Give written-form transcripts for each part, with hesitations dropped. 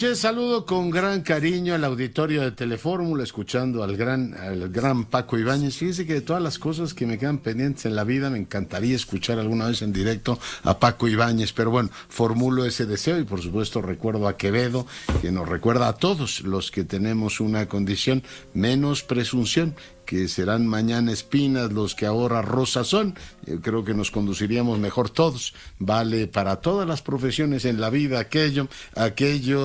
Yo saludo con gran cariño al auditorio de Telefórmula, escuchando al gran Paco Ibáñez. Fíjese que de todas las cosas que me quedan pendientes en la vida, me encantaría escuchar alguna vez en directo a Paco Ibáñez, pero bueno, formulo ese deseo y por supuesto recuerdo a Quevedo, que nos recuerda a todos los que tenemos una condición menos presunción, que serán mañana espinas los que ahora rosas son. Yo creo que nos conduciríamos mejor todos. Vale para todas las profesiones en la vida aquello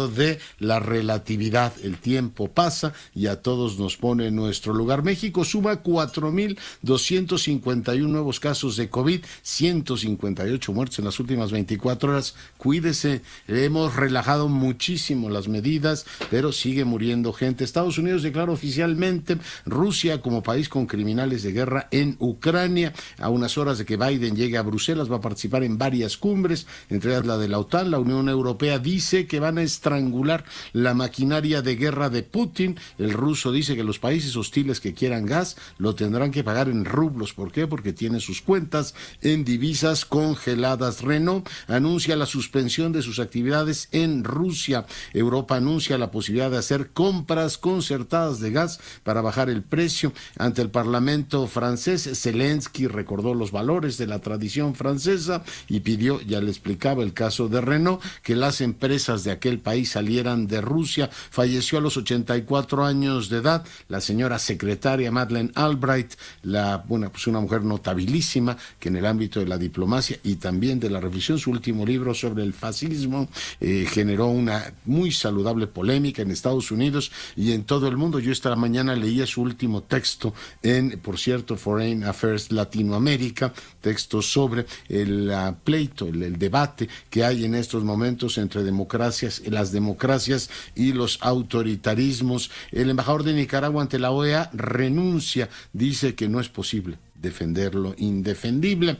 de la relatividad. El tiempo pasa y a todos nos pone en nuestro lugar. México suma 4,251 nuevos casos de COVID, 158 muertes en las últimas 24 horas. Cuídese, hemos relajado muchísimo las medidas, pero sigue muriendo gente. Estados Unidos declara oficialmente Rusia como país con criminales de guerra en Ucrania. A unas horas de que Biden llegue a Bruselas, va a participar en varias cumbres, entre ellas la de la OTAN. La Unión Europea dice que van a estrangular la maquinaria de guerra de Putin. El ruso dice que los países hostiles que quieran gas lo tendrán que pagar en rublos. ¿Por qué? Porque tiene sus cuentas en divisas congeladas. Renault anuncia la suspensión de sus actividades en Rusia. Europa anuncia la posibilidad de hacer compras concertadas de gas para bajar el precio. Ante el Parlamento francés, Zelensky recordó los valores de la tradición francesa y pidió, ya le explicaba el caso de Renault, que las empresas de aquel país salieran de Rusia. Falleció a los 84 años de edad la señora secretaria Madeleine Albright, una mujer notabilísima que en el ámbito de la diplomacia y también de la reflexión, su último libro sobre el fascismo generó una muy saludable polémica en Estados Unidos y en todo el mundo. Yo esta mañana leía su último texto en, por cierto, Foreign Affairs Latinoamérica, texto sobre el pleito, el debate que hay en estos momentos entre las democracias y los autoritarismos. El embajador de Nicaragua ante la OEA renuncia, dice que no es posible defender lo indefendible.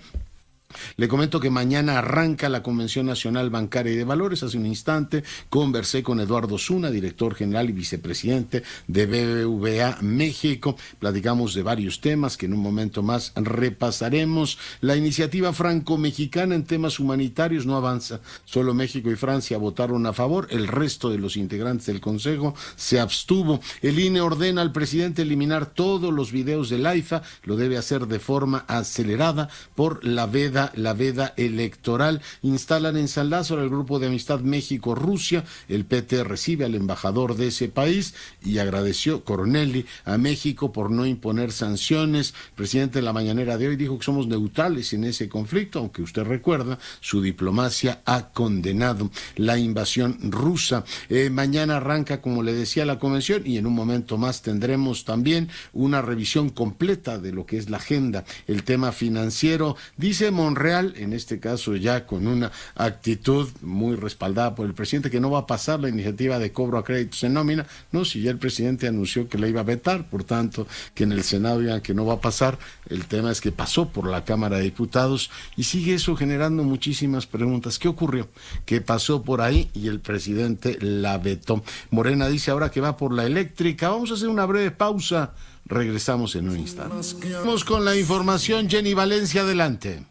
Le comento que mañana arranca la Convención Nacional Bancaria y de Valores. Hace un instante conversé con Eduardo Zuna, director general y vicepresidente de BBVA México. Platicamos de varios temas que en un momento más repasaremos. La iniciativa franco-mexicana en temas humanitarios no avanza. Solo México y Francia votaron a favor. El resto de los integrantes del Consejo se abstuvo. El INE ordena al presidente eliminar todos los videos del AIFA. Lo debe hacer de forma acelerada por la veda electoral. Instalan en San Lázaro el grupo de amistad México-Rusia. El PT recibe al embajador de ese país y agradeció Cornelli a México por no imponer sanciones. El presidente en la mañanera de hoy dijo que somos neutrales en ese conflicto, aunque usted recuerda, su diplomacia ha condenado la invasión rusa. Mañana arranca, como le decía, la convención y en un momento más tendremos también una revisión completa de lo que es la agenda, el tema financiero. Dice Monreal, en este caso ya con una actitud muy respaldada por el presidente, que no va a pasar la iniciativa de cobro a créditos en nómina. No, si ya el presidente anunció que la iba a vetar, por tanto, que en el Senado digan que no va a pasar. El tema es que pasó por la Cámara de Diputados y sigue eso generando muchísimas preguntas. ¿Qué ocurrió? ¿Qué pasó por ahí? Y el presidente la vetó. Morena dice ahora que va por la eléctrica. Vamos a hacer una breve pausa. Regresamos en un instante. Vamos con la información. Jenny Valencia, adelante.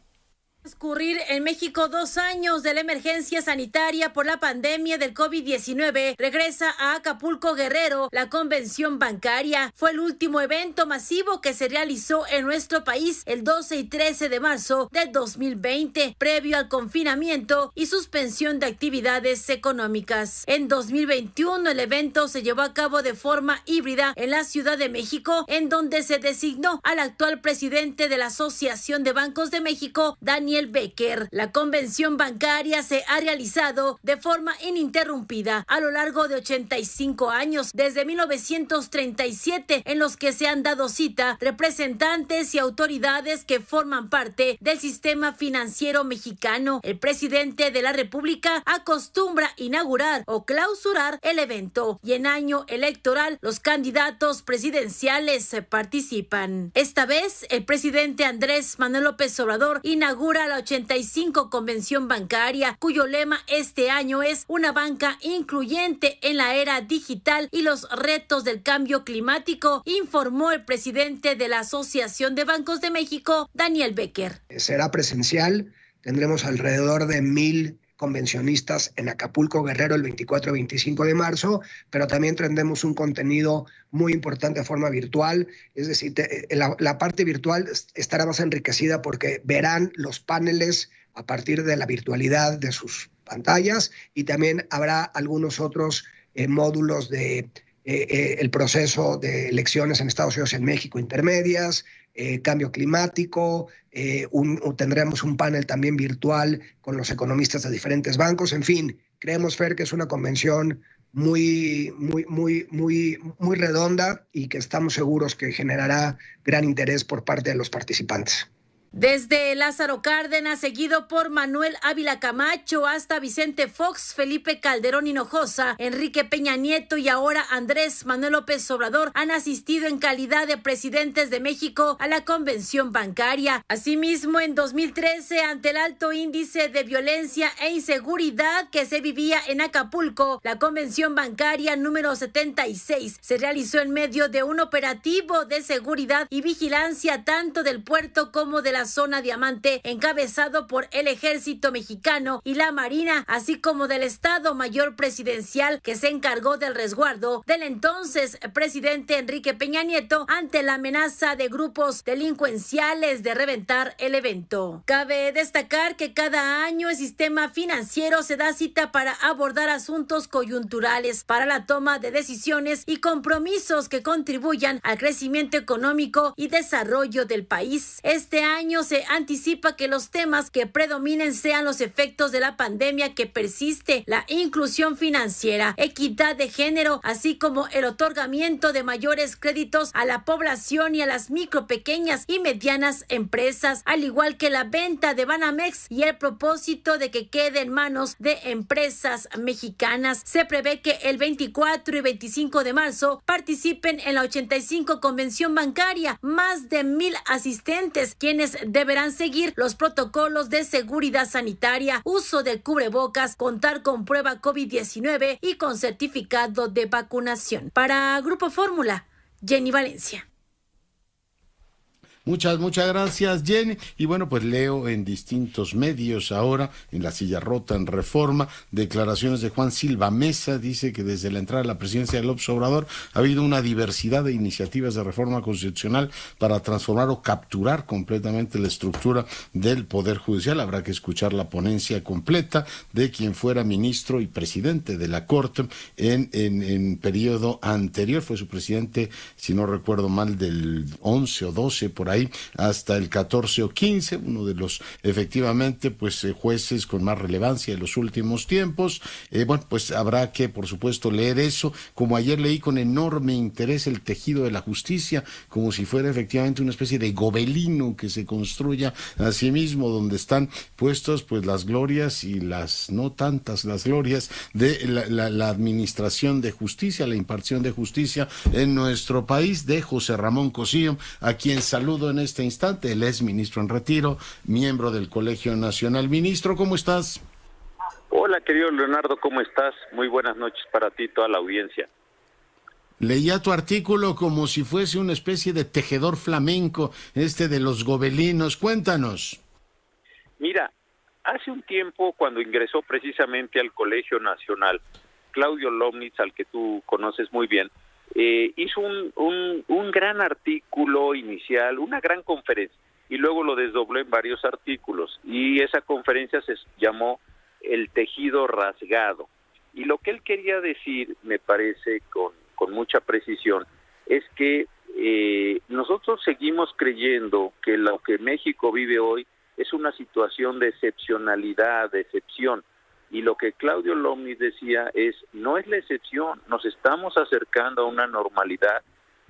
Transcurrir en México 2 años de la emergencia sanitaria por la pandemia del COVID-19, regresa a Acapulco, Guerrero, la convención bancaria. Fue el último evento masivo que se realizó en nuestro país el 12 y 13 de marzo del 2020, previo al confinamiento y suspensión de actividades económicas. En 2021, el evento se llevó a cabo de forma híbrida en la Ciudad de México, en donde se designó al actual presidente de la Asociación de Bancos de México, Daniel Becker. La convención bancaria se ha realizado de forma ininterrumpida a lo largo de 85 años, desde 1937, en los que se han dado cita representantes y autoridades que forman parte del sistema financiero mexicano. El presidente de la República acostumbra inaugurar o clausurar el evento y en año electoral los candidatos presidenciales participan. Esta vez, el presidente Andrés Manuel López Obrador inaugura la 85 Convención Bancaria, cuyo lema este año es una banca incluyente en la era digital y los retos del cambio climático, informó el presidente de la Asociación de Bancos de México, Daniel Becker. Será presencial, tendremos alrededor de 1,000 convencionistas en Acapulco, Guerrero, el 24 y 25 de marzo, pero también tendremos un contenido muy importante de forma virtual, es decir, la parte virtual estará más enriquecida porque verán los paneles a partir de la virtualidad de sus pantallas, y también habrá algunos otros módulos de el proceso de elecciones en Estados Unidos y en México intermedias, cambio climático, tendremos un panel también virtual con los economistas de diferentes bancos. En fin, creemos, Fer, que es una convención muy redonda y que estamos seguros que generará gran interés por parte de los participantes. Desde Lázaro Cárdenas, seguido por Manuel Ávila Camacho, hasta Vicente Fox, Felipe Calderón Hinojosa, Enrique Peña Nieto y ahora Andrés Manuel López Obrador han asistido en calidad de presidentes de México a la convención bancaria. Asimismo, en 2013, ante el alto índice de violencia e inseguridad que se vivía en Acapulco, la convención bancaria número 76 se realizó en medio de un operativo de seguridad y vigilancia tanto del puerto como de la zona Diamante, encabezado por el Ejército Mexicano y la Marina, así como del Estado Mayor Presidencial, que se encargó del resguardo del entonces presidente Enrique Peña Nieto ante la amenaza de grupos delincuenciales de reventar el evento. Cabe destacar que cada año el sistema financiero se da cita para abordar asuntos coyunturales, para la toma de decisiones y compromisos que contribuyan al crecimiento económico y desarrollo del país. Este año se anticipa que los temas que predominen sean los efectos de la pandemia que persiste, la inclusión financiera, equidad de género, así como el otorgamiento de mayores créditos a la población y a las micro, pequeñas y medianas empresas, al igual que la venta de Banamex y el propósito de que quede en manos de empresas mexicanas. Se prevé que el 24 y 25 de marzo participen en la 85 Convención Bancaria más de 1,000 asistentes, quienes deberán seguir los protocolos de seguridad sanitaria, uso de cubrebocas, contar con prueba COVID-19 y con certificado de vacunación. Para Grupo Fórmula, Jenny Valencia. Muchas gracias, Jenny. Y bueno, pues leo en distintos medios ahora, en La Silla Rota, en Reforma, declaraciones de Juan Silva Mesa. Dice que desde la entrada a la presidencia de López Obrador ha habido una diversidad de iniciativas de reforma constitucional para transformar o capturar completamente la estructura del Poder Judicial. Habrá que escuchar la ponencia completa de quien fuera ministro y presidente de la Corte en periodo anterior. Fue su presidente, si no recuerdo mal, del 11 o 12, por ahí, hasta el 14 o 15, uno de los efectivamente pues jueces con más relevancia de los últimos tiempos. Bueno, pues habrá que por supuesto leer eso, como ayer leí con enorme interés el tejido de la justicia, como si fuera efectivamente una especie de gobelino que se construya a sí mismo, donde están puestos pues las glorias y las no tantas las glorias de la administración de justicia, la impartición de justicia en nuestro país, de José Ramón Cosío, a quien saludo en este instante. Él es ministro en retiro, miembro del Colegio Nacional. Ministro, ¿cómo estás? Hola, querido Leonardo, ¿cómo estás? Muy buenas noches para ti y toda la audiencia. Leía tu artículo como si fuese una especie de tejedor flamenco, de los gobelinos. Cuéntanos. Mira, hace un tiempo, cuando ingresó precisamente al Colegio Nacional, Claudio Lomnitz, al que tú conoces muy bien, hizo un gran artículo inicial, una gran conferencia, y luego lo desdobló en varios artículos, y esa conferencia se llamó El tejido rasgado. Y lo que él quería decir, me parece con mucha precisión, es que nosotros seguimos creyendo que lo que México vive hoy es una situación de excepcionalidad, de excepción. Y lo que Claudio Lomnitz decía es, no es la excepción, nos estamos acercando a una normalidad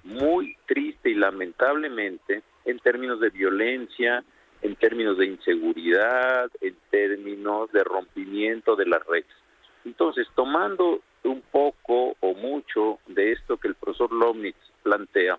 muy triste y lamentablemente en términos de violencia, en términos de inseguridad, en términos de rompimiento de las redes. Entonces, tomando un poco o mucho de esto que el profesor Lomnitz plantea,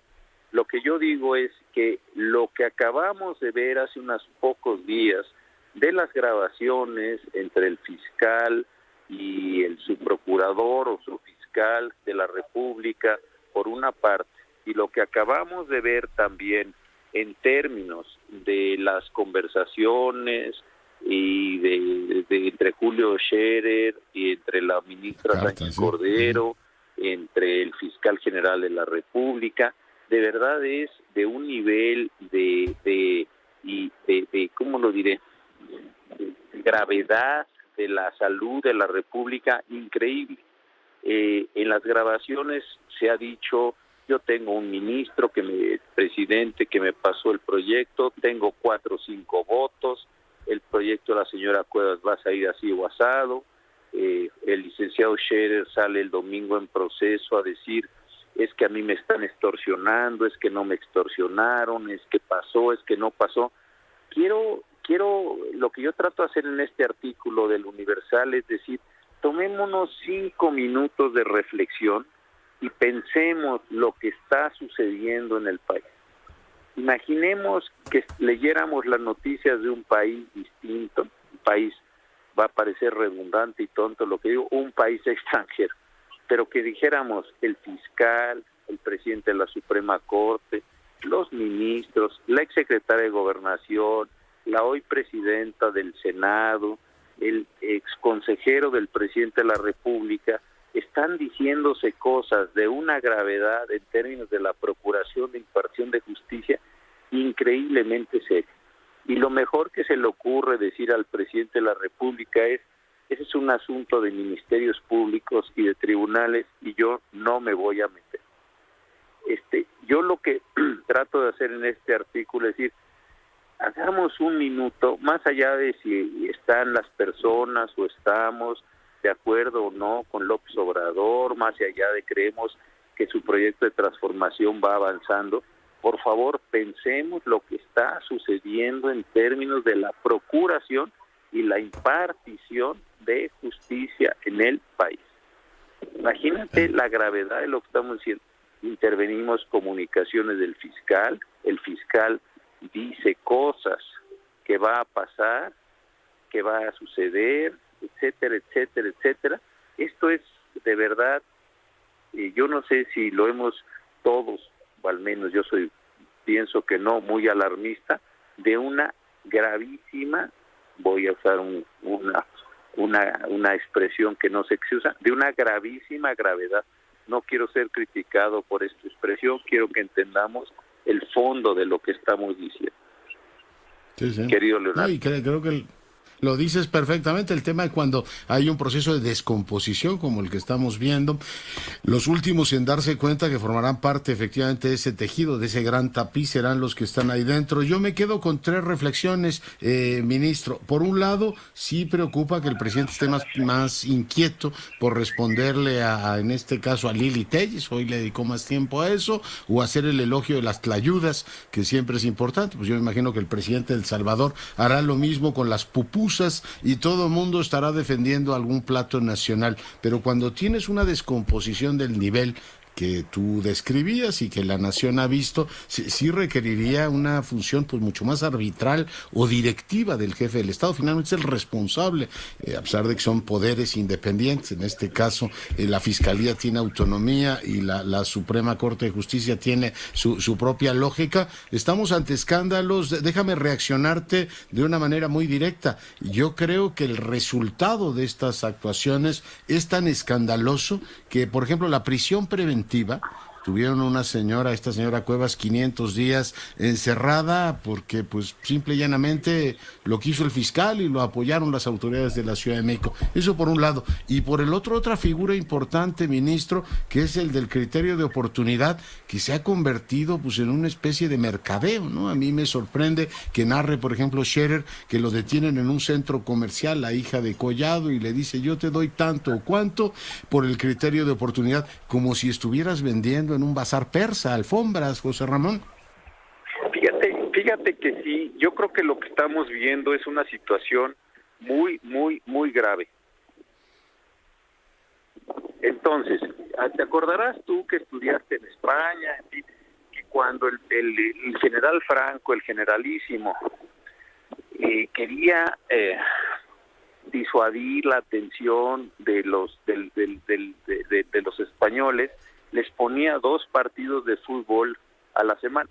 lo que yo digo es que lo que acabamos de ver hace unos pocos días de las grabaciones entre el fiscal y el subprocurador o subfiscal de la República, por una parte, y lo que acabamos de ver también en términos de las conversaciones, y de entre Julio Scherer y entre la ministra Sánchez Cordero, entre el fiscal general de la República. De verdad es de un nivel de ¿cómo lo diré?, de gravedad de la salud de la República increíble. En las grabaciones se ha dicho: yo tengo un ministro, presidente que me pasó el proyecto, tengo 4 o 5 votos, el proyecto de la señora Cuevas va a salir así o asado. El licenciado Scherer sale el domingo en proceso a decir: es que a mí me están extorsionando, es que no me extorsionaron, es que pasó, es que no pasó. Quiero, lo que yo trato de hacer en este artículo del Universal es decir: tomémonos 5 minutos de reflexión y pensemos lo que está sucediendo en el país. Imaginemos que leyéramos las noticias de un país distinto, un país, va a parecer redundante y tonto lo que digo, un país extranjero, pero que dijéramos el fiscal, el presidente de la Suprema Corte, los ministros, la exsecretaria de Gobernación, la hoy presidenta del Senado, el exconsejero del presidente de la República, están diciéndose cosas de una gravedad en términos de la procuración de impartición de justicia increíblemente seria. Y lo mejor que se le ocurre decir al presidente de la República es: ese es un asunto de ministerios públicos y de tribunales y yo no me voy a meter. Yo lo que trato de hacer en este artículo es decir: hagamos un minuto, más allá de si están las personas o estamos de acuerdo o no con López Obrador, más allá de creemos que su proyecto de transformación va avanzando, por favor pensemos lo que está sucediendo en términos de la procuración y la impartición de justicia en el país. Imagínate la gravedad de lo que estamos diciendo. Intervenimos comunicaciones del fiscal, el fiscal dice cosas que va a pasar, que va a suceder, etcétera, etcétera, etcétera. Esto es de verdad, yo no sé si lo hemos todos, o al menos yo pienso que no, muy alarmista, de una gravísima, voy a usar una expresión que no sé qué se usa, de una gravísima gravedad. No quiero ser criticado por esta expresión, quiero que entendamos el fondo de lo que estamos diciendo. Sí. Querido Leonardo. No, y creo que lo dices perfectamente. El tema es cuando hay un proceso de descomposición como el que estamos viendo, los últimos en darse cuenta que formarán parte efectivamente de ese tejido, de ese gran tapiz, serán los que están ahí dentro. Yo me quedo con 3 reflexiones, ministro. Por un lado, sí preocupa que el presidente esté más inquieto por responderle en este caso a Lili Telles, hoy le dedicó más tiempo a eso, o hacer el elogio de las tlayudas, que siempre es importante. Pues yo me imagino que el presidente de El Salvador hará lo mismo con las pupusas y todo el mundo estará defendiendo algún plato nacional. Pero cuando tienes una descomposición del nivel que tú describías y que la nación ha visto, sí requeriría una función pues mucho más arbitral o directiva del jefe del Estado. Finalmente es el responsable, a pesar de que son poderes independientes. En este caso, la Fiscalía tiene autonomía y la Suprema Corte de Justicia tiene su propia lógica. Estamos ante escándalos. Déjame reaccionarte de una manera muy directa. Yo creo que el resultado de estas actuaciones es tan escandaloso que, por ejemplo, la prisión preventiva, tuvieron esta señora Cuevas, 500 días encerrada porque pues simple y llanamente lo quiso el fiscal y lo apoyaron las autoridades de la Ciudad de México. Eso por un lado. Y por el otro, otra figura importante, ministro, que es el del criterio de oportunidad, que se ha convertido pues en una especie de mercadeo, ¿no? A mí me sorprende que narre, por ejemplo, Scherer, que lo detienen en un centro comercial, la hija de Collado, y le dice: yo te doy tanto o cuánto por el criterio de oportunidad, como si estuvieras vendiendo en un bazar persa alfombras, José Ramón. Fíjate que sí, yo creo que lo que estamos viendo es una situación muy, muy, muy grave. Entonces, te acordarás tú que estudiaste en España, en fin, que cuando el general Franco, el generalísimo, quería disuadir la atención de los españoles, les ponía 2 partidos de fútbol a la semana.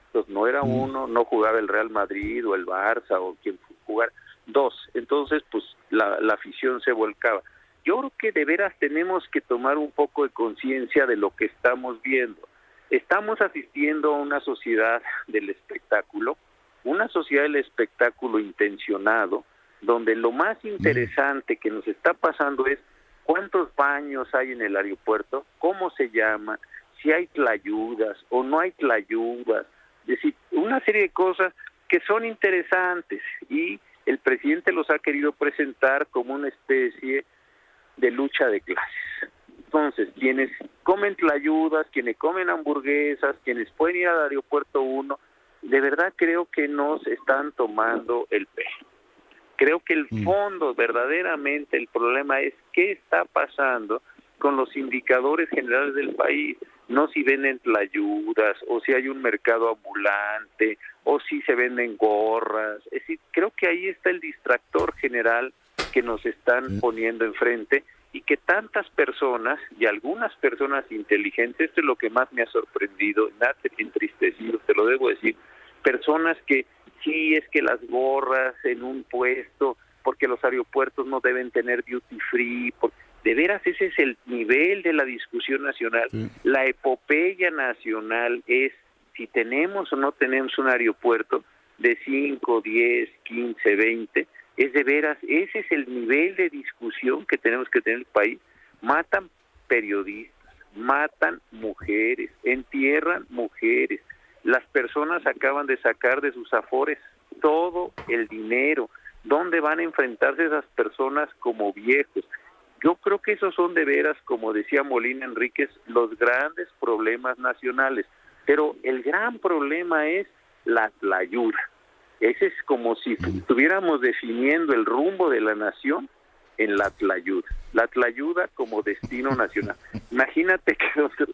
Entonces no era uno, no jugaba el Real Madrid o el Barça o quien jugara, 2. Entonces, pues la afición se volcaba. Yo creo que de veras tenemos que tomar un poco de conciencia de lo que estamos viendo. Estamos asistiendo a una sociedad del espectáculo, una sociedad del espectáculo intencionado, donde lo más interesante que nos está pasando es cuántos baños hay en el aeropuerto, cómo se llama, si hay tlayudas o no hay tlayudas, es decir, una serie de cosas que son interesantes y el presidente los ha querido presentar como una especie de lucha de clases. Entonces, quienes comen tlayudas, quienes comen hamburguesas, quienes pueden ir al aeropuerto 1, de verdad creo que nos están tomando el pelo. Creo que el fondo, verdaderamente, el problema es qué está pasando con los indicadores generales del país, no si venden tlayudas, o si hay un mercado ambulante, o si se venden gorras. Es decir, creo que ahí está el distractor general que nos están poniendo enfrente y que tantas personas, y algunas personas inteligentes, esto es lo que más me ha sorprendido, me ha entristecido, te lo debo decir, personas que sí, es que las gorras en un puesto, porque los aeropuertos no deben tener duty free, de veras ese es el nivel de la discusión nacional. La epopeya nacional es si tenemos o no tenemos un aeropuerto de 5, 10, 15, 20, es de veras, ese es el nivel de discusión que tenemos que tener en el país. Matan periodistas, matan mujeres, entierran mujeres. Las personas acaban de sacar de sus afores todo el dinero. ¿Dónde van a enfrentarse esas personas como viejos? Yo creo que esos son de veras, como decía Molina Enríquez, los grandes problemas nacionales. Pero el gran problema es la tlayuda. Ese es como si estuviéramos definiendo el rumbo de la nación en la tlayuda como destino nacional. Imagínate que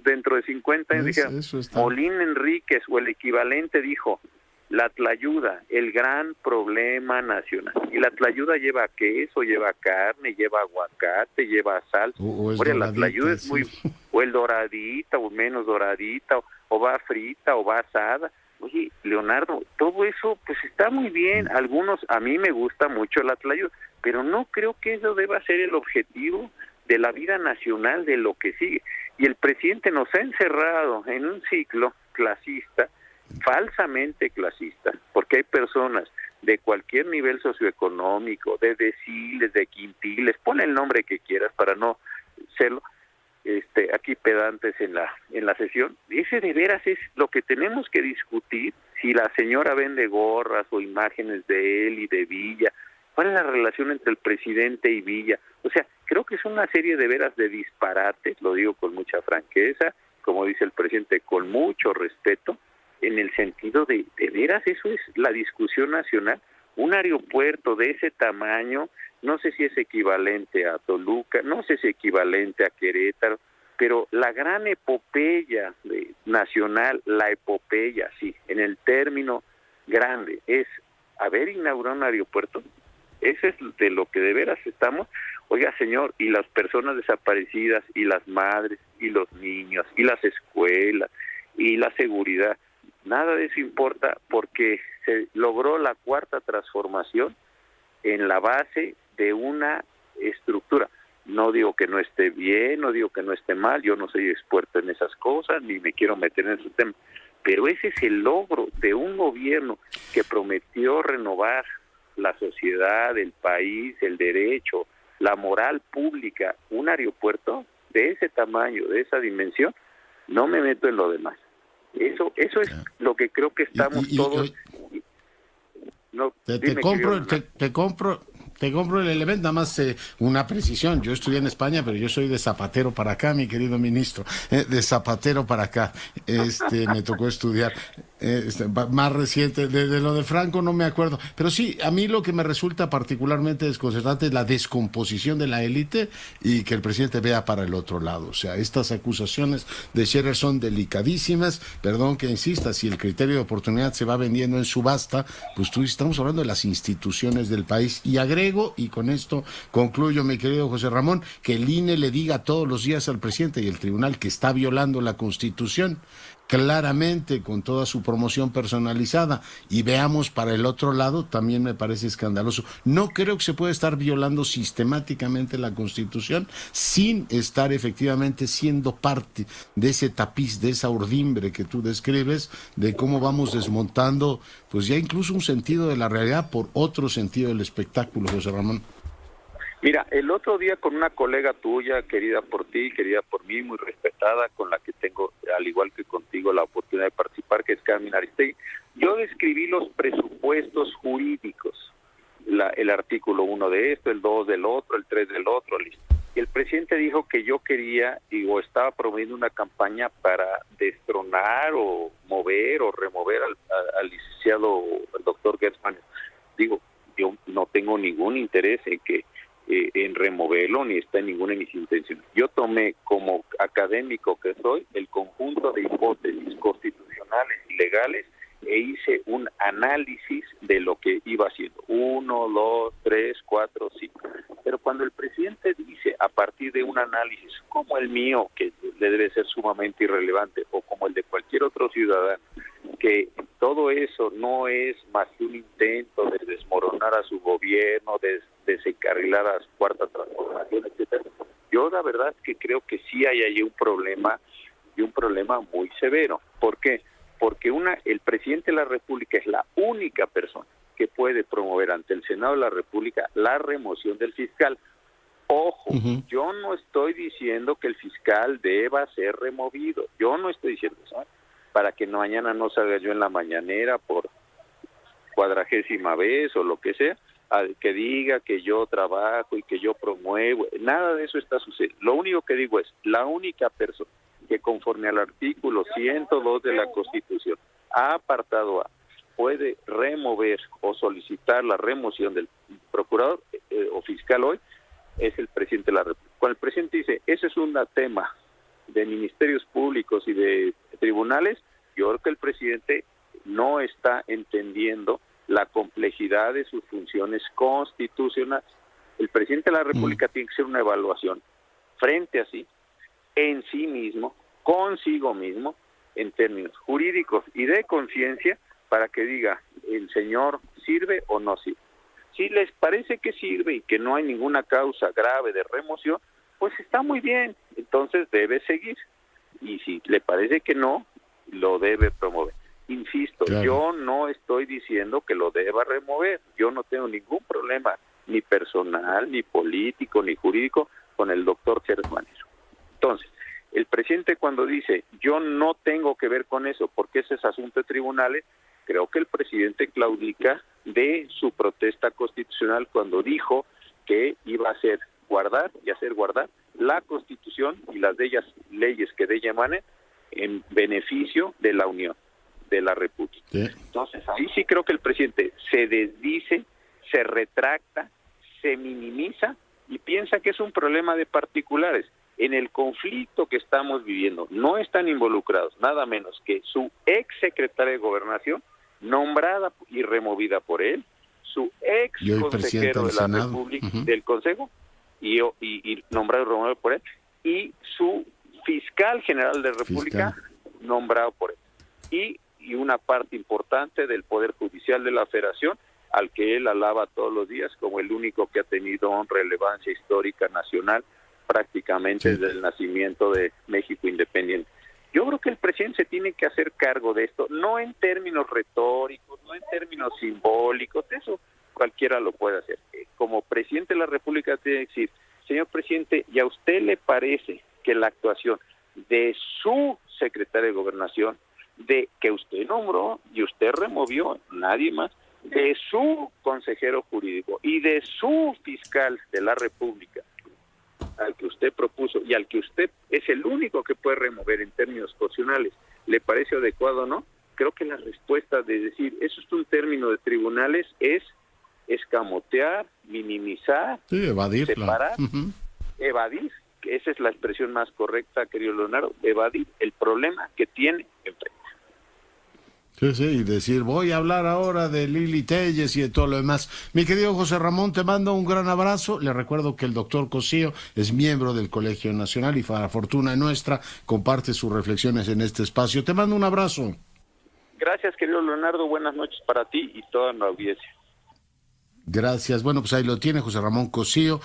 dentro de 50 años dijeran, Molina Enríquez o el equivalente dijo, la tlayuda, el gran problema nacional. Y la tlayuda lleva queso, lleva carne, lleva aguacate, lleva sal. La tlayuda es muy, o el doradita, o menos doradita, o va frita, o va asada. Oye, Leonardo, todo eso pues está muy bien. A mí me gusta mucho la tlayuda, pero no creo que eso deba ser el objetivo de la vida nacional, de lo que sigue. Y el presidente nos ha encerrado en un ciclo clasista, falsamente clasista, porque hay personas de cualquier nivel socioeconómico, de deciles, de quintiles, pon el nombre que quieras para no serlo, aquí pedantes en la sesión. Ese de veras es lo que tenemos que discutir, si la señora vende gorras o imágenes de él y de Villa, cuál es la relación entre el presidente y Villa. O sea, creo que es una serie de veras de disparates, lo digo con mucha franqueza, como dice el presidente, con mucho respeto, en el sentido de veras eso es la discusión nacional. Un aeropuerto de ese tamaño, no sé si es equivalente a Toluca, no sé si es equivalente a Querétaro, pero la gran epopeya nacional, la epopeya, sí, en el término grande, es haber inaugurado un aeropuerto. Ese es de lo que de veras estamos. Oiga, señor, y las personas desaparecidas, y las madres, y los niños, y las escuelas, y la seguridad, nada de eso importa porque se logró la cuarta transformación en la base de una estructura. No digo que no esté bien, no digo que no esté mal, yo no soy experto en esas cosas, ni me quiero meter en esos temas, pero ese es el logro de un gobierno que prometió renovar la sociedad, el país, el derecho, la moral pública. Un aeropuerto de ese tamaño, de esa dimensión, no me meto en lo demás. Eso es lo que creo que estamos todos. Te compro el elemento, nada más una precisión. Yo estudié en España, pero yo soy de Zapatero para acá, mi querido ministro. De Zapatero para acá. Me tocó estudiar. Más reciente, de lo de Franco no me acuerdo. Pero sí, a mí lo que me resulta particularmente desconcertante es la descomposición de la élite y que el presidente vea para el otro lado. O sea, estas acusaciones de Scherer son delicadísimas. Perdón que insista, si el criterio de oportunidad se va vendiendo en subasta, pues estamos hablando de las instituciones del país. Y agrego, y con esto concluyo, mi querido José Ramón, que el INE le diga todos los días al presidente y el tribunal que está violando la Constitución, claramente con toda su promoción personalizada, y veamos para el otro lado, también me parece escandaloso. No creo que se pueda estar violando sistemáticamente la Constitución sin estar efectivamente siendo parte de ese tapiz, de esa urdimbre que tú describes, de cómo vamos desmontando pues ya incluso un sentido de la realidad por otro sentido del espectáculo, José Ramón. Mira, el otro día con una colega tuya, querida por ti, querida por mí, muy respetada, con la que tengo, al igual que contigo, la oportunidad de participar, que es Carmen Aristegui, yo describí los presupuestos jurídicos, el artículo 1 de esto, el 2 del otro, el 3 del otro, listo. Y el presidente dijo que yo quería, o estaba promoviendo una campaña para destronar o mover o remover al licenciado, el doctor Gertz Manero. Digo, yo no tengo ningún interés en removerlo, ni está en ninguna de mis intenciones. Yo tomé como académico que soy el conjunto de hipótesis constitucionales y legales e hice un análisis de lo que iba haciendo. 1, 2, 3, 4, 5. Pero cuando el presidente dice, a partir de un análisis como el mío, que le debe ser sumamente irrelevante, o como el de cualquier otro ciudadano, que todo eso no es más que un intento de desmoronar a su gobierno, de desencarrilar a su cuarta transformación, etcétera. Yo la verdad es que creo que sí hay ahí un problema, y un problema muy severo. ¿Por qué? Porque el presidente de la República es la única persona que puede promover ante el Senado de la República la remoción del fiscal. Ojo, yo no estoy diciendo que el fiscal deba ser removido, yo no estoy diciendo eso, para que mañana no salga yo en la mañanera por 40ª vez o lo que sea, que diga que yo trabajo y que yo promuevo, nada de eso está sucediendo. Lo único que digo es, la única persona que conforme al artículo 102 de la Constitución, apartado A, puede remover o solicitar la remoción del procurador o fiscal hoy, es el presidente de la República. Cuando el presidente dice, ese es un tema de ministerios públicos y de tribunales, yo creo que el presidente no está entendiendo la complejidad de sus funciones constitucionales. El presidente de la República tiene que hacer una evaluación frente a sí, en sí mismo, consigo mismo, en términos jurídicos y de conciencia, para que diga, el señor sirve o no sirve. Si les parece que sirve y que no hay ninguna causa grave de remoción, pues está muy bien, entonces debe seguir. Y si le parece que no, lo debe promover. Insisto, claro, yo no estoy diciendo que lo deba remover, yo no tengo ningún problema, ni personal, ni político, ni jurídico, con el doctor Gertz Manero. Entonces, el presidente cuando dice, yo no tengo que ver con eso, porque ese es asunto de tribunales, creo que el presidente claudica de su protesta constitucional cuando dijo que iba a hacer guardar la Constitución y las de ellas leyes que de ella emanen en beneficio de la Unión, de la República. Sí. Entonces, ahí sí creo que el presidente se desdice, se retracta, se minimiza y piensa que es un problema de particulares. En el conflicto que estamos viviendo no están involucrados nada menos que su ex secretaria de Gobernación, nombrada y removida por él, su ex consejero de la República, del Consejo, y nombrado y removido por él, y su fiscal general de República, nombrado por él, y una parte importante del Poder Judicial de la Federación, al que él alaba todos los días como el único que ha tenido relevancia histórica nacional prácticamente desde el nacimiento de México independiente. Yo creo que el presidente se tiene que hacer cargo de esto, no en términos retóricos, no en términos simbólicos, eso cualquiera lo puede hacer. Como presidente de la República tiene que decir, señor presidente, ¿y a usted le parece que la actuación de su secretario de Gobernación, de que usted nombró y usted removió, nadie más, de su consejero jurídico y de su fiscal de la República, al que usted propuso y al que usted es el único que puede remover en términos constitucionales, ¿le parece adecuado o no? Creo que la respuesta de decir, eso es un término de tribunales, es escamotear, minimizar, evadir, separar, evadir, que esa es la expresión más correcta, querido Leonardo, evadir el problema que tiene enfrente. Sí, sí, y decir, voy a hablar ahora de Lili Telles y de todo lo demás. Mi querido José Ramón, te mando un gran abrazo. Le recuerdo que el doctor Cosío es miembro del Colegio Nacional y para fortuna nuestra comparte sus reflexiones en este espacio. Te mando un abrazo. Gracias, querido Leonardo. Buenas noches para ti y toda la audiencia. Gracias. Bueno, pues ahí lo tiene José Ramón Cosío,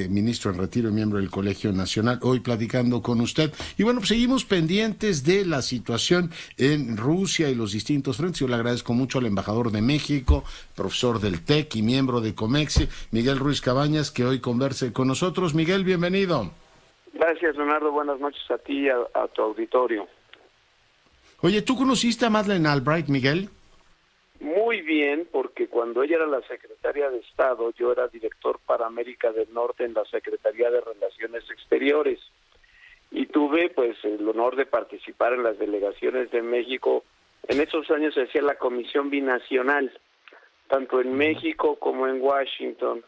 ministro en retiro y miembro del Colegio Nacional, hoy platicando con usted. Y bueno, pues seguimos pendientes de la situación en Rusia y los distintos frentes. Yo le agradezco mucho al embajador de México, profesor del TEC y miembro de COMEXI, Miguel Ruiz Cabañas, que hoy converse con nosotros. Miguel, bienvenido. Gracias, Leonardo. Buenas noches a ti y a tu auditorio. Oye, ¿tú conociste a Madeleine Albright, Miguel? Muy bien, porque cuando ella era la secretaria de Estado, yo era director para América del Norte en la Secretaría de Relaciones Exteriores. Y tuve, pues, el honor de participar en las delegaciones de México. En esos años se hacía la Comisión Binacional, tanto en México como en Washington.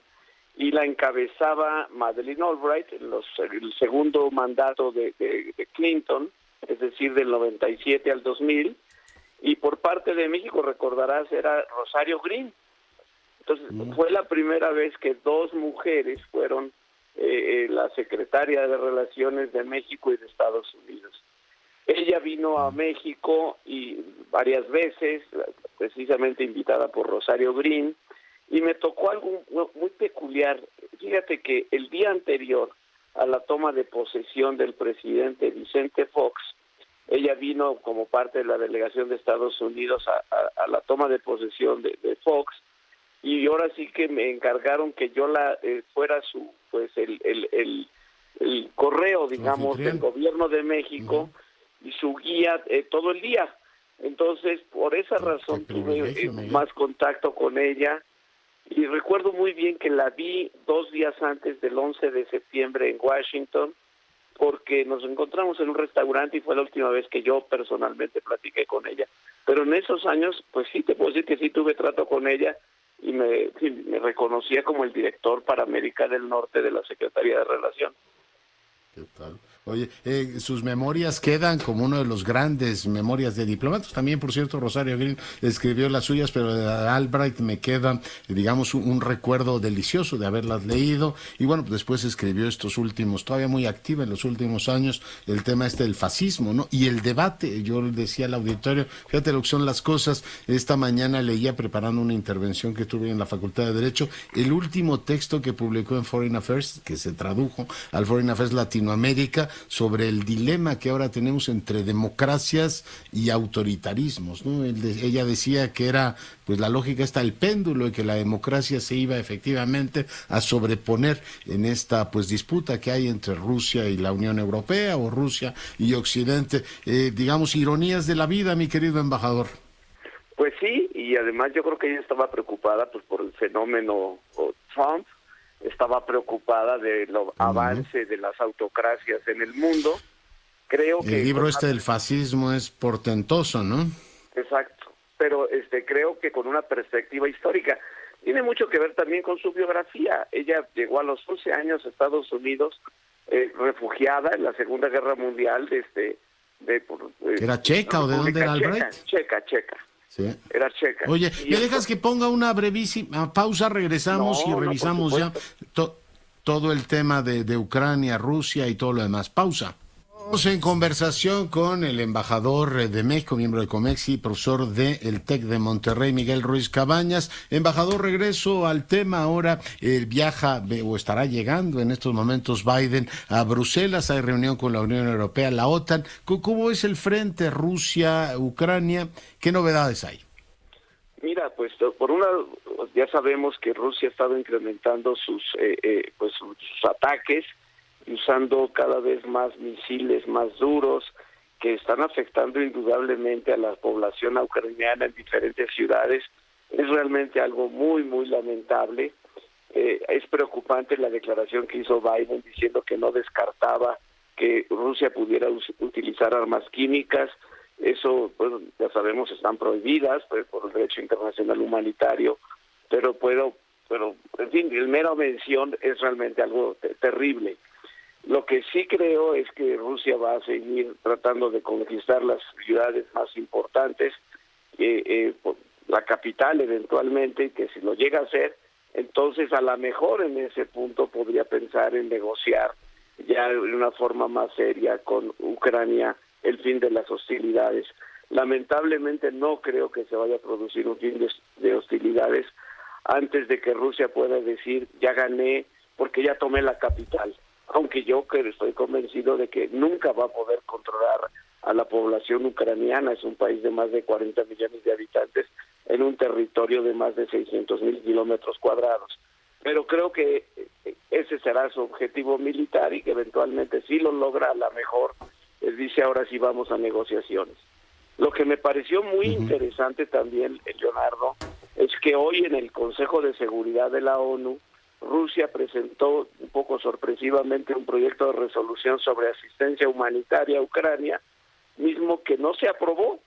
Y la encabezaba Madeleine Albright en el segundo mandato de Clinton, es decir, del 97 al 2000. Y por parte de México, recordarás, era Rosario Green. Entonces, fue la primera vez que dos mujeres fueron la secretaria de Relaciones de México y de Estados Unidos. Ella vino a México y varias veces, precisamente invitada por Rosario Green, y me tocó algo muy peculiar. Fíjate que el día anterior a la toma de posesión del presidente Vicente Fox, ella vino como parte de la delegación de Estados Unidos a la toma de posesión de Fox, y ahora sí que me encargaron que yo fuera el correo, digamos, del gobierno de México y su guía todo el día. Entonces, por esa razón tuve más contacto con ella, y recuerdo muy bien que la vi 2 días antes del 11 de septiembre en Washington, porque nos encontramos en un restaurante y fue la última vez que yo personalmente platiqué con ella. Pero en esos años, pues sí, te puedo decir que sí tuve trato con ella y me reconocía como el director para América del Norte de la Secretaría de Relación. ¿Qué tal? Oye, sus memorias quedan como uno de los grandes memorias de diplomáticos. También, por cierto, Rosario Green escribió las suyas, pero de Albright me queda, digamos, un recuerdo delicioso de haberlas leído. Y bueno, pues después escribió estos últimos, todavía muy activa en los últimos años, el tema del fascismo, ¿no? Y el debate, yo decía al auditorio, fíjate lo que son las cosas. Esta mañana leía, preparando una intervención que tuve en la Facultad de Derecho, el último texto que publicó en Foreign Affairs, que se tradujo al Foreign Affairs Latinoamérica, sobre el dilema que ahora tenemos entre democracias y autoritarismos, ¿no? Ella decía que era, pues la lógica está el péndulo, y que la democracia se iba efectivamente a sobreponer en esta, pues, disputa que hay entre Rusia y la Unión Europea, o Rusia y Occidente. Digamos, ironías de la vida, mi querido embajador. Pues sí, y además yo creo que ella estaba preocupada, pues, por el fenómeno Trump. Estaba preocupada del avance de las autocracias en el mundo. Creo que el libro del fascismo es portentoso, ¿no? Exacto, pero creo que con una perspectiva histórica. Tiene mucho que ver también con su biografía. Ella llegó a los 11 años a Estados Unidos, refugiada en la Segunda Guerra Mundial. ¿Era checa o de dónde era Albright? Checa. Sí. Era checa. Oye, ¿me dejas que ponga una brevísima pausa? Regresamos y revisamos ya todo el tema de Ucrania, Rusia y todo lo demás. Pausa. Estamos en conversación con el embajador de México, miembro de COMEXI, profesor del TEC de Monterrey, Miguel Ruiz Cabañas. Embajador, regreso al tema ahora. Viaja o estará llegando en estos momentos Biden a Bruselas. Hay reunión con la Unión Europea, la OTAN. ¿Cómo es el frente Rusia-Ucrania? ¿Qué novedades hay? Mira, pues por un lado, ya sabemos que Rusia ha estado incrementando sus ataques, usando cada vez más misiles más duros, que están afectando indudablemente a la población ucraniana en diferentes ciudades. Es realmente algo muy, muy lamentable. Es preocupante la declaración que hizo Biden diciendo que no descartaba que Rusia pudiera utilizar armas químicas. Eso, pues, ya sabemos, están prohibidas por el derecho internacional humanitario, pero en fin, el mera mención es realmente algo terrible. Lo que sí creo es que Rusia va a seguir tratando de conquistar las ciudades más importantes la capital eventualmente, y que si lo llega a hacer, entonces a lo mejor en ese punto podría pensar en negociar ya de una forma más seria con Ucrania el fin de las hostilidades. Lamentablemente no creo que se vaya a producir un fin de hostilidades antes de que Rusia pueda decir ya gané porque ya tomé la capital, aunque yo estoy convencido de que nunca va a poder controlar a la población ucraniana. Es un país de más de 40 millones de habitantes en un territorio de más de 600,000 kilómetros cuadrados. Pero creo que ese será su objetivo militar y que eventualmente si lo logra, a lo mejor dice ahora sí vamos a negociaciones. Lo que me pareció muy interesante también, Leonardo, es que hoy en el Consejo de Seguridad de la ONU, Rusia presentó un poco sorpresivamente un proyecto de resolución sobre asistencia humanitaria a Ucrania, mismo que no se aprobó.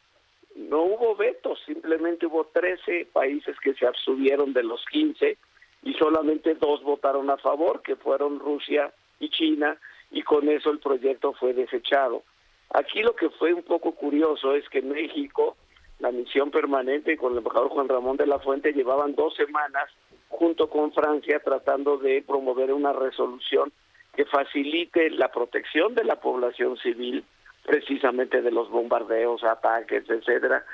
No hubo vetos, simplemente hubo 13 países que se abstuvieron de los 15 y solamente 2 votaron a favor, que fueron Rusia y China, y con eso el proyecto fue desechado. Aquí lo que fue un poco curioso es que en México, la misión permanente con el embajador Juan Ramón de la Fuente llevaban 2 semanas junto con Francia tratando de promover una resolución que facilite la protección de la población civil, precisamente de los bombardeos, ataques, etcétera,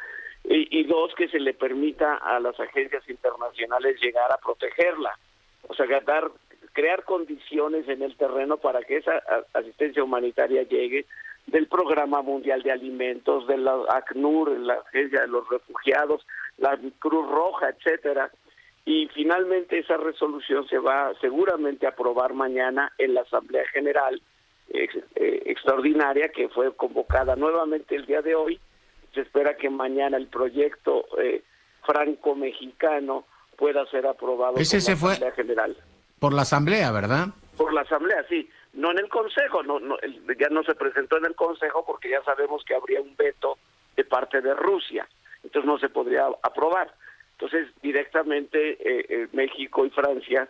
y 2, que se le permita a las agencias internacionales llegar a protegerla, o sea, crear condiciones en el terreno para que esa asistencia humanitaria llegue, del Programa Mundial de Alimentos, de la ACNUR, la Agencia de los Refugiados, la Cruz Roja, etcétera. Y finalmente esa resolución se va seguramente a aprobar mañana en la Asamblea General extraordinaria, que fue convocada nuevamente el día de hoy. Se espera que mañana el proyecto franco-mexicano pueda ser aprobado por la Asamblea General. Por la Asamblea, ¿verdad? Por la Asamblea, sí. No en el Consejo, ya no se presentó en el Consejo porque ya sabemos que habría un veto de parte de Rusia. Entonces no se podría aprobar. Entonces directamente México y Francia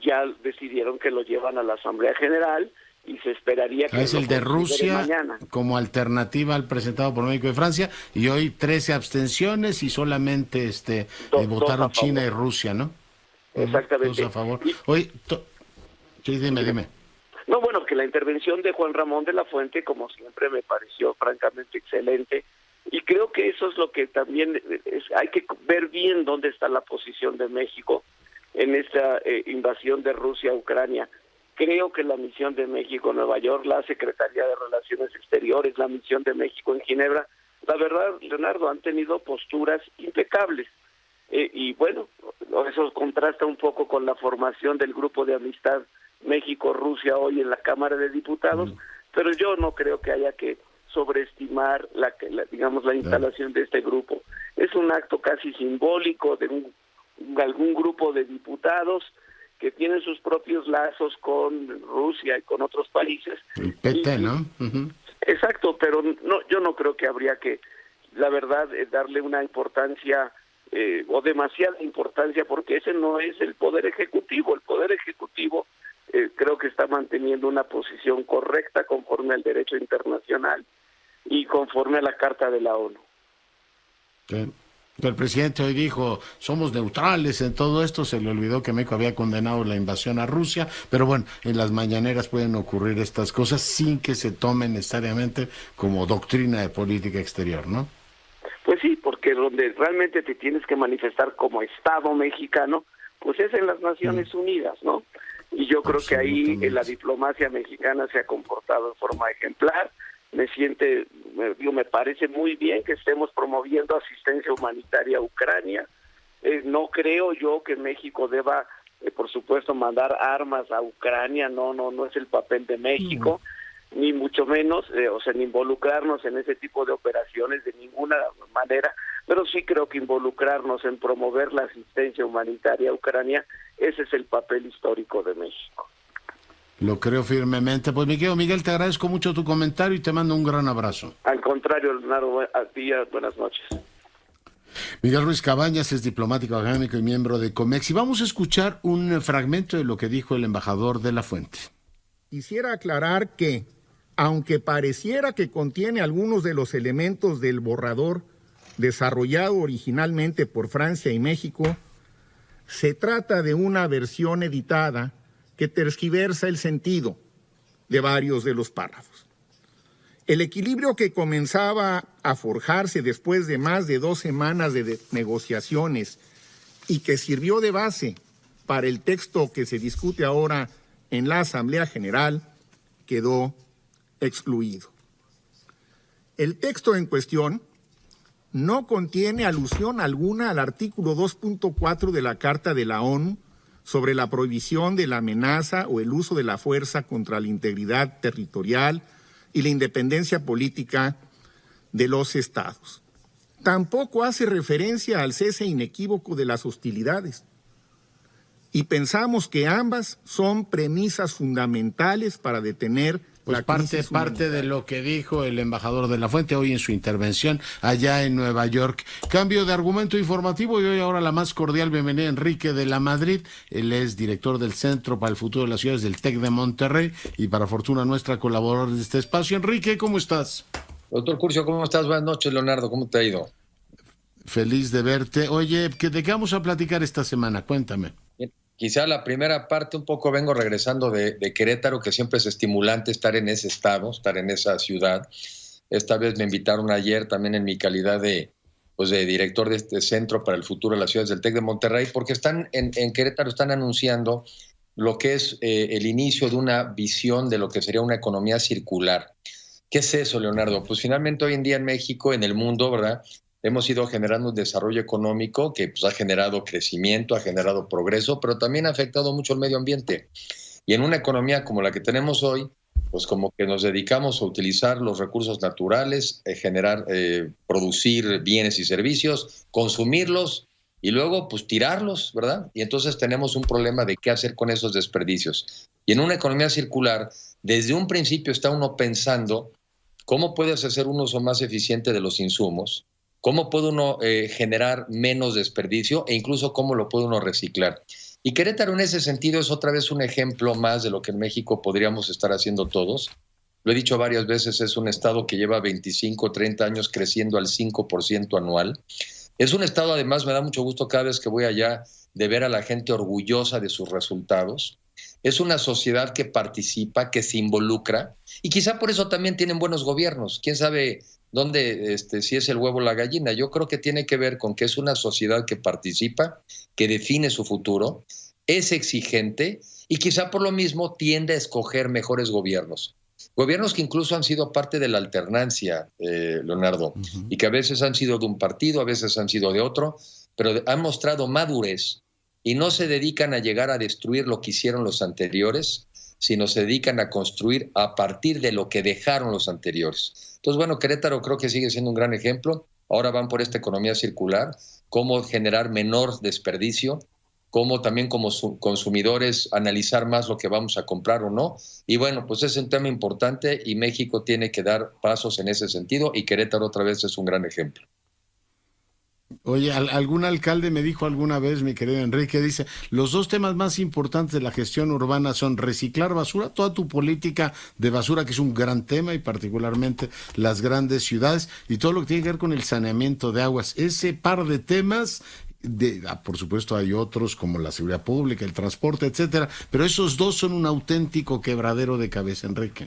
ya decidieron que lo llevan a la Asamblea General y se esperaría que es el de Rusia mañana, como alternativa al presentado por México y Francia, y hoy 13 abstenciones y solamente votaron China y Rusia, ¿no? Exactamente. Todos a favor. Hoy sí, dime. No, bueno, que la intervención de Juan Ramón de la Fuente, como siempre, me pareció francamente excelente, y creo que eso es lo que también hay que ver bien dónde está la posición de México en esta invasión de Rusia a Ucrania. Creo que la misión de México en Nueva York, la Secretaría de Relaciones Exteriores, la misión de México en Ginebra, la verdad, Leonardo, han tenido posturas impecables. Y bueno, eso contrasta un poco con la formación del Grupo de Amistad México-Rusia hoy en la Cámara de Diputados, pero yo no creo que haya que sobreestimar la instalación de este grupo. Es un acto casi simbólico de algún grupo de diputados que tienen sus propios lazos con Rusia y con otros países. El PT, ¿no? Exacto, pero yo no creo que habría que, la verdad, darle una importancia o demasiada importancia, porque ese no es el Poder Ejecutivo. El Poder Ejecutivo creo que está manteniendo una posición correcta conforme al derecho internacional y conforme a la Carta de la ONU. Sí. El presidente hoy dijo, somos neutrales en todo esto, se le olvidó que México había condenado la invasión a Rusia, pero bueno, en las mañaneras pueden ocurrir estas cosas sin que se tomen necesariamente como doctrina de política exterior, ¿no? Pues sí, porque donde realmente te tienes que manifestar como Estado mexicano, pues es en las Naciones Unidas, ¿no? Y yo creo que ahí la diplomacia mexicana se ha comportado de forma ejemplar. Me parece muy bien que estemos promoviendo asistencia humanitaria a Ucrania. No creo yo que México deba, por supuesto, mandar armas a Ucrania. No es el papel de México, ni mucho menos, ni involucrarnos en ese tipo de operaciones de ninguna manera, pero sí creo que involucrarnos en promover la asistencia humanitaria a Ucrania, ese es el papel histórico de México. Lo creo firmemente. Pues Miguel, te agradezco mucho tu comentario y te mando un gran abrazo. Al contrario, Leonardo, a ti, buenas noches. Miguel Ruiz Cabañas es diplomático académico y miembro de COMEX. Y vamos a escuchar un fragmento de lo que dijo el embajador de la Fuente. Quisiera aclarar que, aunque pareciera que contiene algunos de los elementos del borrador, desarrollado originalmente por Francia y México, se trata de una versión editada que tergiversa el sentido de varios de los párrafos. El equilibrio que comenzaba a forjarse después de más de 2 semanas de negociaciones y que sirvió de base para el texto que se discute ahora en la Asamblea General, quedó excluido. El texto en cuestión no contiene alusión alguna al artículo 2.4 de la Carta de la ONU sobre la prohibición de la amenaza o el uso de la fuerza contra la integridad territorial y la independencia política de los estados. Tampoco hace referencia al cese inequívoco de las hostilidades. Y pensamos que ambas son premisas fundamentales para detener pues parte de lo que dijo el embajador de la Fuente hoy en su intervención allá en Nueva York. Cambio de argumento informativo y hoy ahora la más cordial bienvenida a Enrique de la Madrid. Él es director del Centro para el Futuro de las Ciudades del TEC de Monterrey y para fortuna nuestra colaborador de este espacio. Enrique, ¿cómo estás? Doctor Curcio, ¿cómo estás? Buenas noches, Leonardo. ¿Cómo te ha ido? Feliz de verte. Oye, ¿de qué vamos a platicar esta semana? Cuéntame. Quizá la primera parte, un poco vengo regresando de Querétaro, que siempre es estimulante estar en ese estado, estar en esa ciudad. Esta vez me invitaron ayer también en mi calidad de director de este Centro para el Futuro de las Ciudades del TEC de Monterrey, porque están en Querétaro están anunciando lo que es el inicio de una visión de lo que sería una economía circular. ¿Qué es eso, Leonardo? Pues finalmente hoy en día en México, en el mundo, ¿verdad?, hemos ido generando un desarrollo económico que pues, ha generado crecimiento, ha generado progreso, pero también ha afectado mucho el medio ambiente. Y en una economía como la que tenemos hoy, pues como que nos dedicamos a utilizar los recursos naturales, producir bienes y servicios, consumirlos y luego pues tirarlos, ¿verdad? Y entonces tenemos un problema de qué hacer con esos desperdicios. Y en una economía circular, desde un principio está uno pensando cómo puedes hacer un uso más eficiente de los insumos, cómo puede uno generar menos desperdicio e incluso cómo lo puede uno reciclar. Y Querétaro en ese sentido es otra vez un ejemplo más de lo que en México podríamos estar haciendo todos. Lo he dicho varias veces, es un estado que lleva 25, 30 años creciendo al 5% anual. Es un estado, además, me da mucho gusto cada vez que voy allá de ver a la gente orgullosa de sus resultados. Es una sociedad que participa, que se involucra y quizá por eso también tienen buenos gobiernos. ¿Quién sabe dónde, si es el huevo o la gallina? Yo creo que tiene que ver con que es una sociedad que participa, que define su futuro, es exigente y quizá por lo mismo tiende a escoger mejores gobiernos. Gobiernos que incluso han sido parte de la alternancia, Leonardo, y que a veces han sido de un partido, a veces han sido de otro, pero han mostrado madurez y no se dedican a llegar a destruir lo que hicieron los anteriores, sino se dedican a construir a partir de lo que dejaron los anteriores. Entonces, bueno, Querétaro creo que sigue siendo un gran ejemplo. Ahora van por esta economía circular, cómo generar menor desperdicio, cómo también como consumidores analizar más lo que vamos a comprar o no. Y bueno, pues es un tema importante y México tiene que dar pasos en ese sentido y Querétaro otra vez es un gran ejemplo. Oye, algún alcalde me dijo alguna vez, mi querido Enrique, dice, los 2 temas más importantes de la gestión urbana son reciclar basura, toda tu política de basura, que es un gran tema, y particularmente las grandes ciudades, y todo lo que tiene que ver con el saneamiento de aguas. Ese par de temas, por supuesto hay otros como la seguridad pública, el transporte, etcétera, pero esos 2 son un auténtico quebradero de cabeza, Enrique.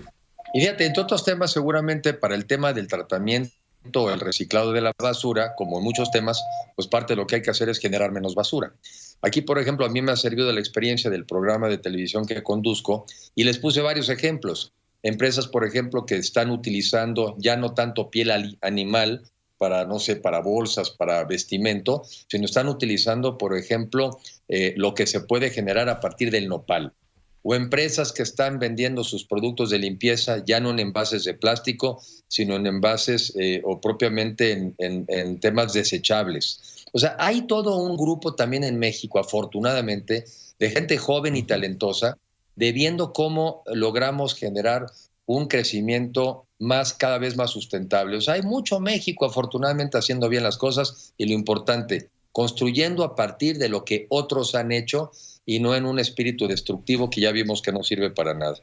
Y fíjate, entre otros temas, seguramente para el tema del tratamiento, el reciclado de la basura, como en muchos temas, pues parte de lo que hay que hacer es generar menos basura. Aquí, por ejemplo, a mí me ha servido de la experiencia del programa de televisión que conduzco y les puse varios ejemplos. Empresas, por ejemplo, que están utilizando ya no tanto piel animal para, no sé, para bolsas, para vestimento, sino están utilizando, por ejemplo, lo que se puede generar a partir del nopal. O empresas que están vendiendo sus productos de limpieza ya no en envases de plástico, sino en envases o propiamente en temas desechables. O sea, hay todo un grupo también en México, afortunadamente, de gente joven y talentosa, de viendo cómo logramos generar un crecimiento cada vez más sustentable. O sea, hay mucho México, afortunadamente, haciendo bien las cosas y lo importante, construyendo a partir de lo que otros han hecho y no en un espíritu destructivo que ya vimos que no sirve para nada.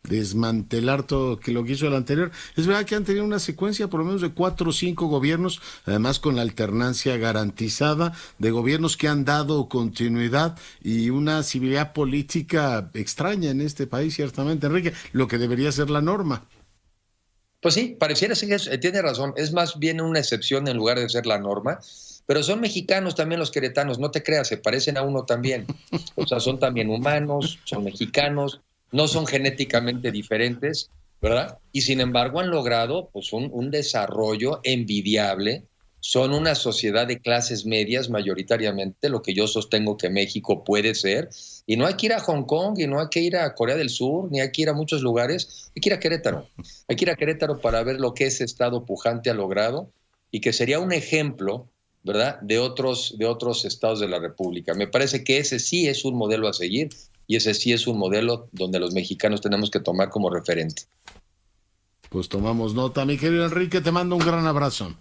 desmantelar todo lo que hizo el anterior. Es verdad que han tenido una secuencia por lo menos de 4 o 5 gobiernos, además con la alternancia garantizada, de gobiernos que han dado continuidad y una civilidad política extraña en este país, ciertamente, Enrique, lo que debería ser la norma. Pues sí, pareciera ser que tiene razón, es más bien una excepción en lugar de ser la norma, pero son mexicanos también los queretanos, no te creas, se parecen a uno también, o sea, son también humanos, son mexicanos, no son genéticamente diferentes, ¿verdad? Y sin embargo han logrado pues un desarrollo envidiable, son una sociedad de clases medias mayoritariamente, lo que yo sostengo que México puede ser, y no hay que ir a Hong Kong, y no hay que ir a Corea del Sur, ni hay que ir a muchos lugares, hay que ir a Querétaro para ver lo que ese estado pujante ha logrado, y que sería un ejemplo, ¿verdad?, de otros estados de la República. Me parece que ese sí es un modelo a seguir, y ese sí es un modelo donde los mexicanos tenemos que tomar como referente. Pues tomamos nota, mi querido Enrique, te mando un gran abrazo.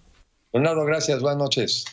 Leonardo, gracias, buenas noches.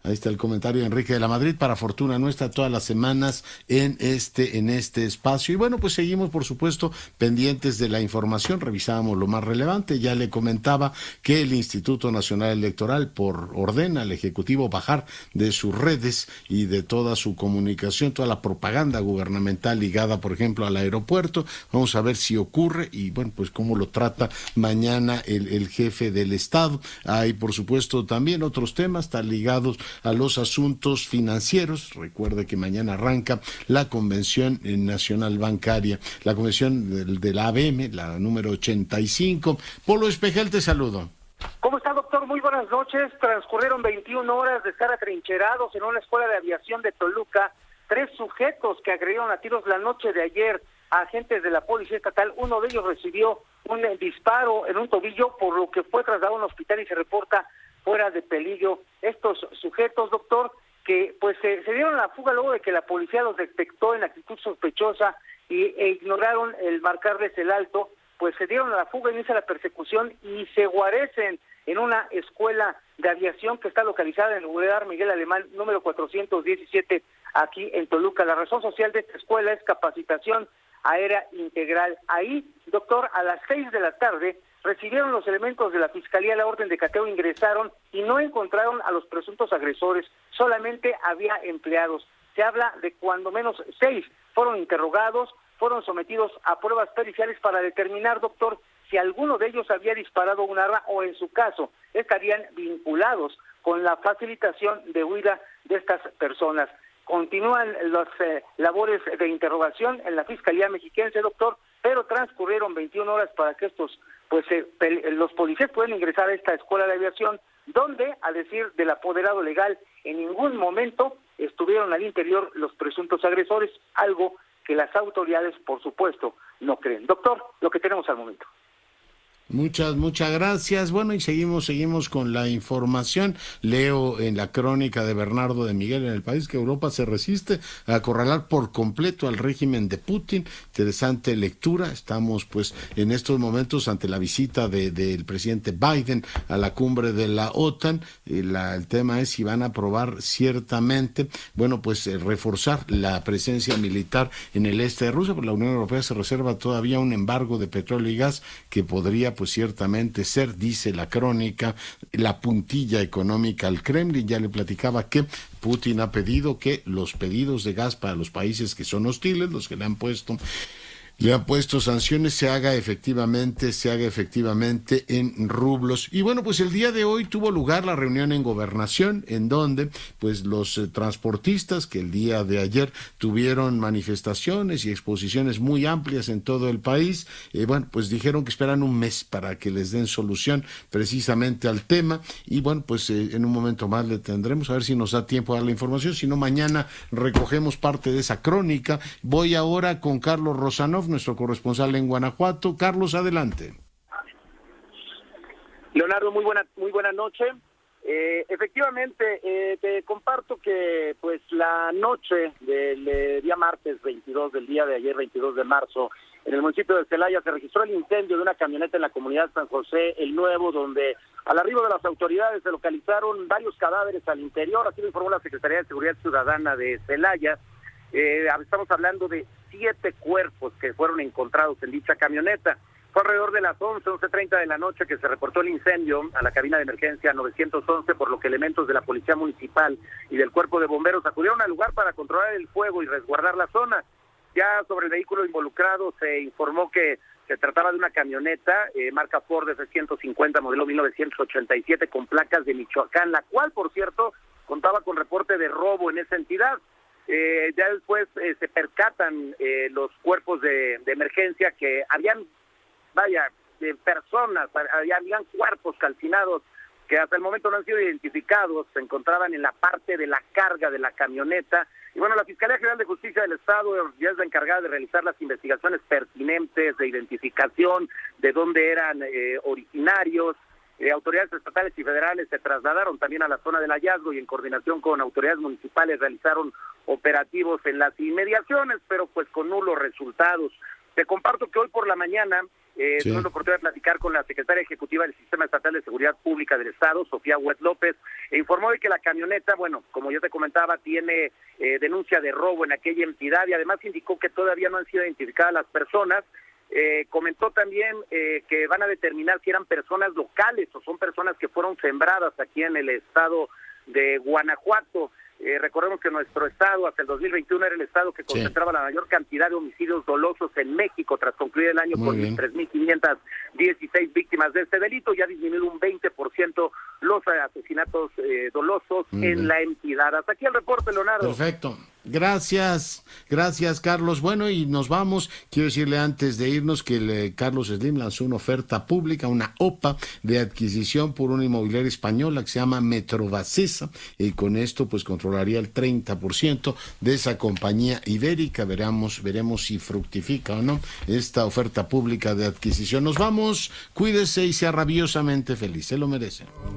Ahí está el comentario de Enrique de la Madrid, para fortuna nuestra, todas las semanas en este espacio. Y bueno, pues seguimos, por supuesto, pendientes de la información, revisábamos lo más relevante. Ya le comentaba que el Instituto Nacional Electoral ordena al Ejecutivo bajar de sus redes y de toda su comunicación, toda la propaganda gubernamental ligada, por ejemplo, al aeropuerto. Vamos a ver si ocurre y, bueno, pues cómo lo trata mañana el jefe del Estado. Hay, por supuesto, también otros temas, están ligados a los asuntos financieros. Recuerde que mañana arranca la Convención Nacional Bancaria, la convención de la ABM, la número 85. Polo Espejel, te saludo. ¿Cómo está, doctor? Muy buenas noches. Transcurrieron 21 horas de estar atrincherados en una escuela de aviación de Toluca. 3 sujetos que agredieron a tiros la noche de ayer a agentes de la Policía Estatal. Uno de ellos recibió un disparo en un tobillo, por lo que fue trasladado a un hospital y se reporta fuera de peligro. Estos sujetos, doctor, que pues se dieron a la fuga luego de que la policía los detectó en actitud sospechosa e ignoraron el marcarles el alto, pues se dieron a la fuga, inicia la persecución y se guarecen en una escuela de aviación que está localizada en el Boulevard Miguel Alemán, número 417, aquí en Toluca. La razón social de esta escuela es capacitación aérea integral. Ahí, doctor, a las 6 de la tarde, recibieron los elementos de la Fiscalía la orden de cateo, ingresaron y no encontraron a los presuntos agresores, solamente había empleados. Se habla de cuando menos 6 fueron interrogados, fueron sometidos a pruebas periciales para determinar, doctor, si alguno de ellos había disparado un arma o, en su caso, estarían vinculados con la facilitación de huida de estas personas. Continúan las labores de interrogación en la Fiscalía Mexiquense, doctor, pero transcurrieron 21 horas para que los policías puedan ingresar a esta escuela de aviación, donde, a decir del apoderado legal, en ningún momento estuvieron al interior los presuntos agresores, algo que las autoridades, por supuesto, no creen. Doctor, lo que tenemos al momento. Muchas gracias. Bueno, y seguimos con la información. Leo en la crónica de Bernardo de Miguel en El País que Europa se resiste a acorralar por completo al régimen de Putin. Interesante lectura. Estamos pues en estos momentos ante la visita del presidente Biden a la cumbre de la OTAN. El tema es si van a aprobar ciertamente, bueno, pues reforzar la presencia militar en el este de Rusia, porque la Unión Europea se reserva todavía un embargo de petróleo y gas que podría pues ciertamente ser, dice la crónica, la puntilla económica al Kremlin. Ya le platicaba que Putin ha pedido que los pedidos de gas para los países que son hostiles, los que le han puesto sanciones, se haga efectivamente en rublos. Y bueno, pues el día de hoy tuvo lugar la reunión en Gobernación, en donde pues los transportistas que el día de ayer tuvieron manifestaciones y exposiciones muy amplias en todo el país, bueno, pues dijeron que esperan un mes para que les den solución precisamente al tema. Y bueno, pues en un momento más le tendremos, a ver si nos da tiempo a dar la información, si no mañana recogemos parte de esa crónica. Voy ahora con Carlos Rosanov, nuestro corresponsal en Guanajuato. Carlos, adelante. Leonardo, muy buena noche. Efectivamente, te comparto que pues la noche del día martes 22, del día de ayer 22 de marzo, en el municipio de Celaya se registró el incendio de una camioneta en la comunidad San José el Nuevo, donde al arribo de las autoridades se localizaron varios cadáveres al interior. Así lo informó la Secretaría de Seguridad Ciudadana de Celaya. Estamos hablando de 7 cuerpos que fueron encontrados en dicha camioneta. Fue alrededor de las 11:30 de la noche que se reportó el incendio a la cabina de emergencia 911, por lo que elementos de la Policía Municipal y del Cuerpo de Bomberos acudieron al lugar para controlar el fuego y resguardar la zona. Ya sobre el vehículo involucrado se informó que se trataba de una camioneta marca Ford F-150 modelo 1987 con placas de Michoacán, la cual, por cierto, contaba con reporte de robo en esa entidad. Ya después se percatan los cuerpos de emergencia que habían personas, habían cuerpos calcinados que hasta el momento no han sido identificados, se encontraban en la parte de la carga de la camioneta. Y bueno, la Fiscalía General de Justicia del Estado ya es la encargada de realizar las investigaciones pertinentes de identificación de dónde eran originarios. Autoridades estatales y federales se trasladaron también a la zona del hallazgo y en coordinación con autoridades municipales realizaron operativos en las inmediaciones, pero pues con nulos resultados. Te comparto que hoy por la mañana tuve la oportunidad de platicar con la secretaria ejecutiva del Sistema Estatal de Seguridad Pública del Estado, Sofía Huet López, e informó de que la camioneta, bueno, como yo te comentaba, tiene denuncia de robo en aquella entidad y además indicó que todavía no han sido identificadas las personas. Comentó también que van a determinar si eran personas locales o son personas que fueron sembradas aquí en el estado de Guanajuato. Recordemos que nuestro estado hasta el 2021 era el estado que concentraba la mayor cantidad de homicidios dolosos en México, tras concluir el año con 3.516 víctimas de este delito. Ya ha disminuido un 20% los asesinatos dolosos en la entidad. Hasta aquí el reporte, Leonardo. Perfecto. Gracias, Carlos. Bueno, y nos vamos. Quiero decirle antes de irnos que Carlos Slim lanzó una oferta pública, una OPA de adquisición por una inmobiliaria española que se llama Metrovacesa, y con esto pues controlaría el 30% de esa compañía ibérica. Veremos si fructifica o no esta oferta pública de adquisición. Nos vamos, cuídese y sea rabiosamente feliz, se lo merece.